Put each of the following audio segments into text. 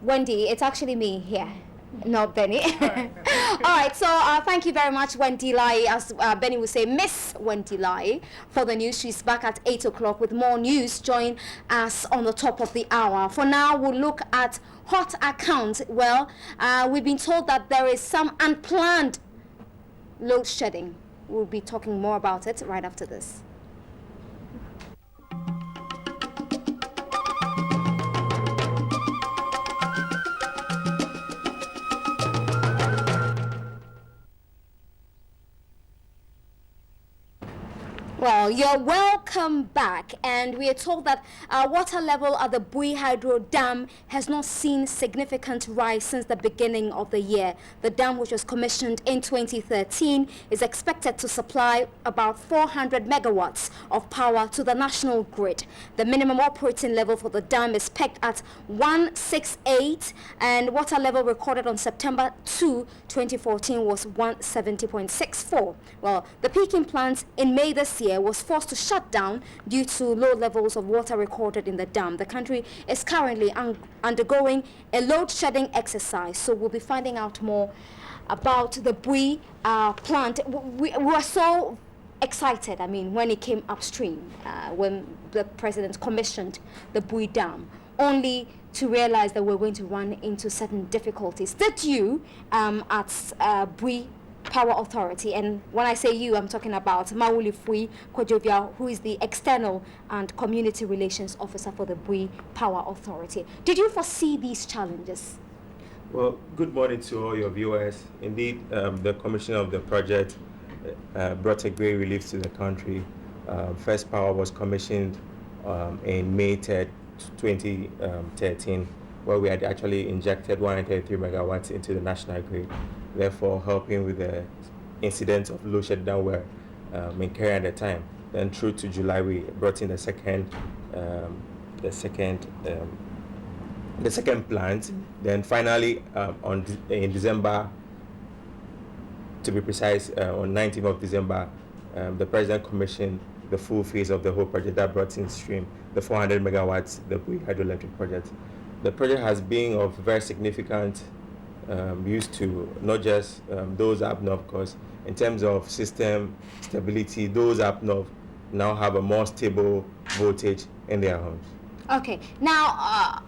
Wendy, it's actually me here. Not Benny. All right, so thank you very much, Wendy Lai, as Benny would say, Miss Wendy Lai, for the news. She's back at 8 o'clock with more news. Join us on the top of the hour. For now, we'll look at hot accounts. Well, we've been told that there is some unplanned load shedding. We'll be talking more about it right after this. Well, you're welcome back, and we are told that water level at the Bui Hydro Dam has not seen significant rise since the beginning of the year. The dam, which was commissioned in 2013, is expected to supply about 400 megawatts of power to the national grid. The minimum operating level for the dam is pegged at 168, and water level recorded on September 2, 2014 was 170.64. Well, the peaking plant in May this year was forced to shut down due to low levels of water recorded in the dam. The country is currently undergoing a load shedding exercise, so we'll be finding out more about the Bui plant. We were so excited, I mean, when it came upstream, when the president commissioned the Bui Dam, only to realize that we're going to run into certain difficulties. Did you at Bui Power Authority, and when I say you, I'm talking about Mawuli Fui Kwadzovia, who is the External and Community Relations Officer for the Bui Power Authority. Did you foresee these challenges? Well, good morning to all your viewers. Indeed, the commission of the project brought a great relief to the country. First Power was commissioned in May 3rd, 2013, where we had actually injected 133 megawatts into the national grid, therefore helping with the incidents of load shedding that were incurring at the time. Then through to July, we brought in the second plant. Then finally, in December, to be precise, on 19th of December, the president commissioned the full phase of the whole project that brought in stream the 400 megawatts, the Bui hydroelectric project. The project has been of very significant use to not just those up north, of course. In terms of system stability, those up north now have a more stable voltage in their homes. Okay, now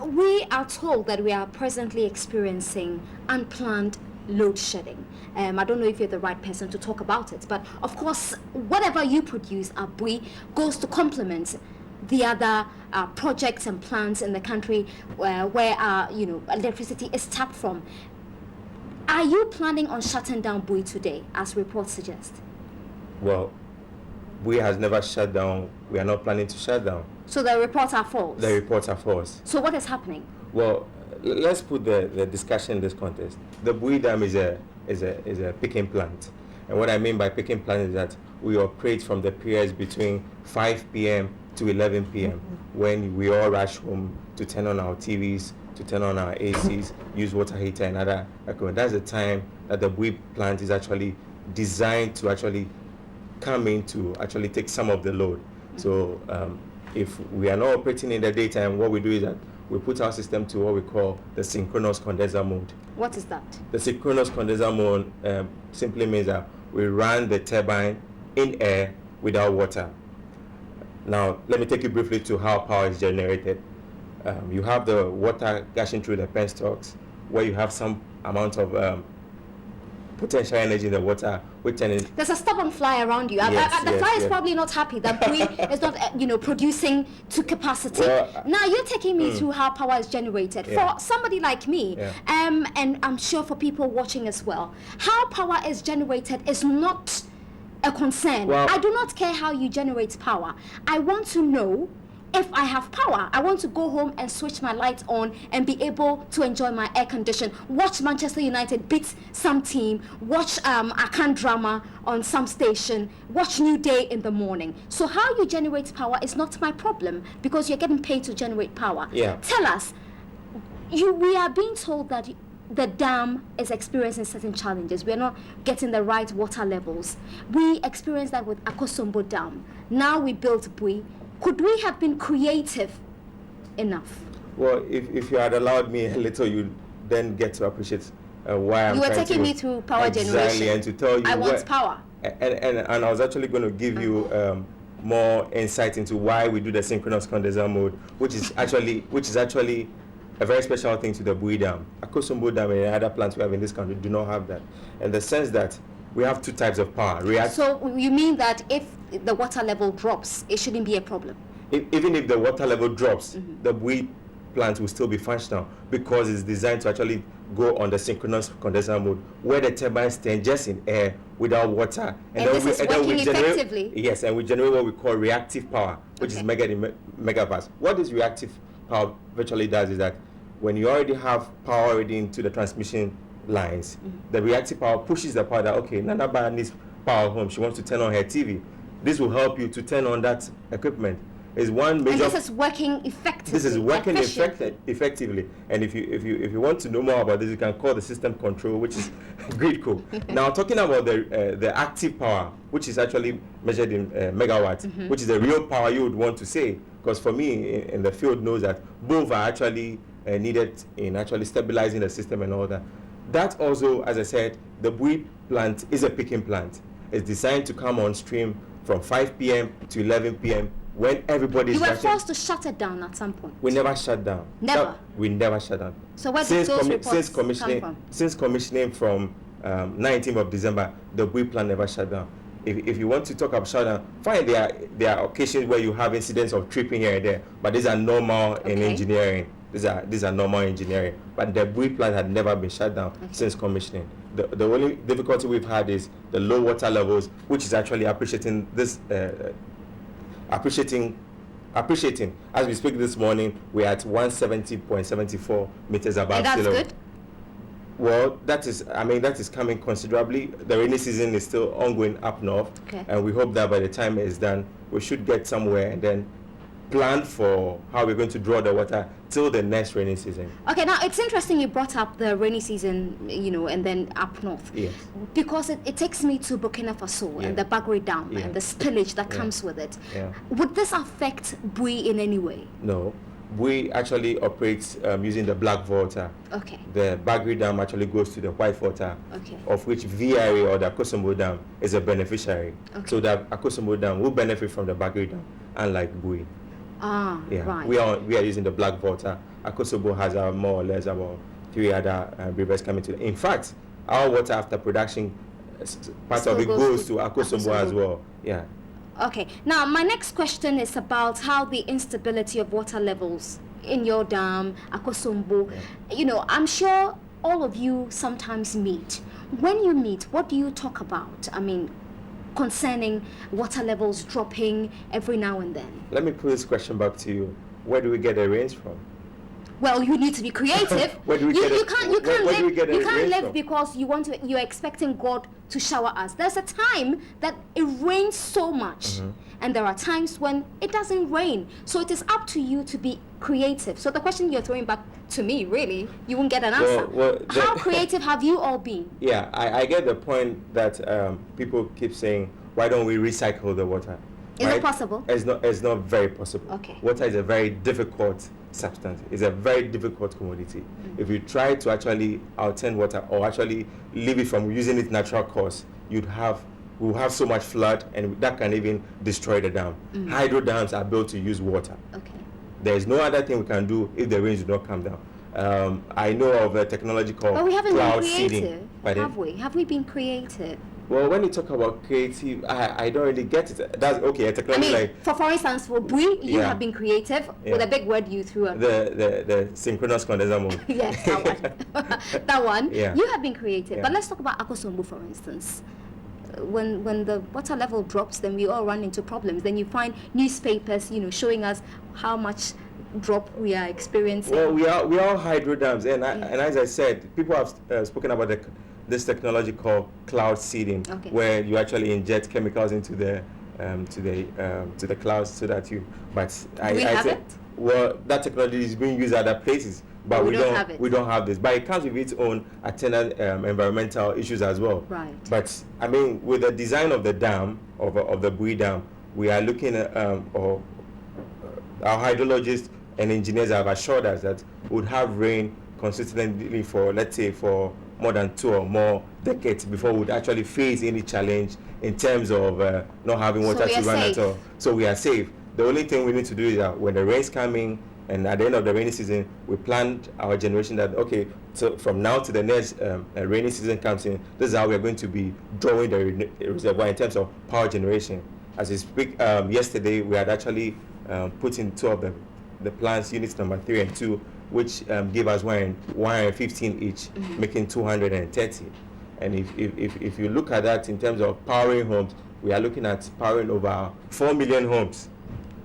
we are told that we are presently experiencing unplanned load shedding. I don't know if you're the right person to talk about it, but of course, whatever you produce at Bui goes to complement the other projects and plants in the country where electricity is tapped from. Are you planning on shutting down Bui today, as reports suggest? Well, Bui has never shut down. We are not planning to shut down. So the reports are false? The reports are false. So what is happening? Well, let's put the discussion in this context. The Bui Dam is a picking plant. And what I mean by picking plant is that we operate from the periods between 5 p.m. to 11 p.m. when we all rush home to turn on our TVs, to turn on our ACs, use water heater and other equipment. That's the time that the Bui plant is actually designed to actually come in to actually take some of the load. So if we are not operating in the daytime, what we do is that we put our system to what we call the synchronous condenser mode. What is that? The synchronous condenser mode simply means that we run the turbine in air without water. Now, let me take you briefly to how power is generated. You have the water gushing through the penstocks, where you have some amount of potential energy in the water. There's a stubborn fly around you. The fly is probably not happy that Bui is not, producing to capacity. Well, now you're taking me through how power is generated. For somebody like me, and I'm sure for people watching as well, how power is generated is not a concern. Well, I do not care how you generate power. I want to know if I have power. I want to go home and switch my lights on and be able to enjoy my air condition, watch Manchester United beat some team, watch Akan drama on some station, watch New Day in the morning. So how you generate power is not my problem, because you're getting paid to generate power. Tell us, we are being told that the dam is experiencing certain challenges. We are not getting the right water levels. We experienced that with Akosombo Dam. Now we built Bui. Could we have been creative enough? Well, if you had allowed me a little, you then get to appreciate why I'm You were trying taking to me through power exactly, generation. and to tell you I want power. And I was actually going to give you more insight into why we do the synchronous condenser mode, which is actually a very special thing to the Bui Dam. Akosombo Dam and other plants we have in this country do not have that. In the sense that we have two types of power. So you mean that if the water level drops, it shouldn't be a problem? Even if the water level drops, the Bui plant will still be functional because it's designed to actually go on the synchronous condenser mode where the turbines turn just in air without water. And this is working effectively? Yes, and we generate what we call reactive power, which is measured in megawatts. What this reactive power virtually does is that when you already have power already into the transmission lines, the reactive power pushes the power that, okay, Nana Aba needs power home. She wants to turn on her TV. This will help you to turn on that equipment. Is one major. And this is working effectively. This is working effectively. And if you want to know more about this, you can call the system control, which is grid code. Now, talking about the active power, which is actually measured in megawatts, which is the real power you would want to say, because for me in the field knows that both are actually needed in actually stabilizing the system and all that. That also, as I said, the Bui plant is a picking plant. It's designed to come on stream from 5 p.m. to 11 p.m. when everybody is You were watching. forced to shut it down at some point. We never shut down. Never? We never shut down. So where did those reports come from? Since commissioning from 19th of December, the Bui plant never shut down. If you want to talk about shutdown, fine, there are occasions where you have incidents of tripping here and there, but these are normal in engineering. These are normal engineering. But the Bui plant had never been shut down since commissioning. The only difficulty we've had is the low water levels, which is actually appreciating this. Appreciating. As we speak this morning, we're at 170.74 meters above sea level. That's good. Well, that is coming considerably. The rainy season is still ongoing up north, and we hope that by the time it's done, we should get somewhere and then plan for how we're going to draw the water till the next rainy season. Okay, now it's interesting you brought up the rainy season, and then up north. Yes. Because it takes me to Burkina Faso and the Bagre Dam and the spillage that comes with it. Yeah. Would this affect Bui in any way? No. Bui actually operates using the black water. Okay. The Bagre Dam actually goes to the white water, of which VRA or the Akosombo Dam is a beneficiary. Okay. So the Akosombo Dam will benefit from the Bagre Dam, unlike Bui. Right. We are using the black water. Akosombo has more or less about 3 other rivers coming to. In fact, our water after production, part of it goes to Akosombo as well. Yeah. Okay. Now, my next question is about how the instability of water levels in your dam, Akosombo. I'm sure all of you sometimes meet. When you meet, what do you talk about? I mean, concerning water levels dropping every now and then. Let me put this question back to you. Where do we get the rains from? Well, you need to be creative. Where do we you can't live from? because you're expecting God to shower us. There's a time that it rains so much, and there are times when it doesn't rain. So it is up to you to be creative. So the question you're throwing back to me, really, you won't get an answer. How creative have you all been? Yeah, I get the point that people keep saying, why don't we recycle the water? Is it possible? It's not very possible. Okay. Water is a very difficult substance. It's a very difficult commodity. If you try to actually outturn water or actually leave it from using its natural course, we'll have so much flood, and that can even destroy the dam. Hydro dams are built to use water. Okay. There is no other thing we can do if the rains do not come down. I know of a technology called but we haven't cloud been creative, seeding. have we? Have we been creative? Well, when you talk about creative, I don't really get it. That's okay. A technology for instance, for Bui, you have been creative with a big word you threw at the synchronous condenser mode. Yes, that one. That one. Yeah. You have been creative. But let's talk about Akosombo, for instance. When the water level drops, then we all run into problems. Then you find newspapers, showing us how much drop we are experiencing. Well, we are hydro dams, and as I said, people have spoken about this technology called cloud seeding, where you actually inject chemicals into the clouds so that you. But Do we have it? Well, that technology is being used at other places, but we don't have it. We don't have this. But it comes with its own attendant environmental issues as well. Right. But I mean, with the design of the dam of the Bui Dam, we are looking at our hydrologists and engineers have assured us that we would have rain consistently for, let's say, for more than 2 or more decades before we would actually face any challenge in terms of not having water to run at all. So we are safe. The only thing we need to do is that when the rain's coming, and at the end of the rainy season, we planned our generation that, okay, so from now to the next rainy season comes in, this is how we're going to be drawing the reservoir in terms of power generation. As we speak, yesterday we had actually put in 2 of the plants, units number 3 and 2, which gave us 115 each, making 230. And if you look at that in terms of powering homes, we are looking at powering over 4 million homes.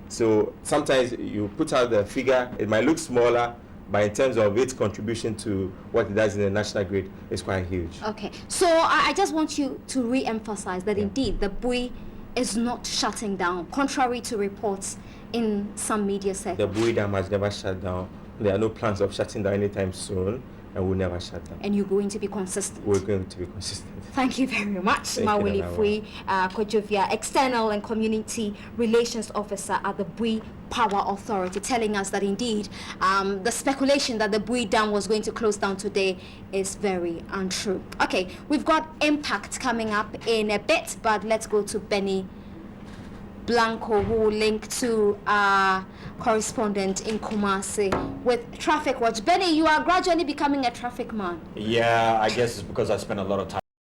So sometimes you put out the figure, it might look smaller, but in terms of its contribution to what it does in the national grid, it's quite huge. Okay, so I just want you to re-emphasize that indeed the Bui is not shutting down, contrary to reports in some media sectors. The Bui Dam has never shut down. There are no plans of shutting down anytime soon, and we'll never shut down. And you're going to be consistent? We're going to be consistent. Thank you very much, Mawuli Fui Kwadzovia, External and Community Relations Officer at the Bui Power Authority, telling us that indeed the speculation that the Bui Dam was going to close down today is very untrue. Okay, we've got Impact coming up in a bit, but let's go to Benny Blanco, who will link to our correspondent in Kumasi with Traffic Watch. Benny, you are gradually becoming a traffic man. Yeah, I guess it's because I spend a lot of time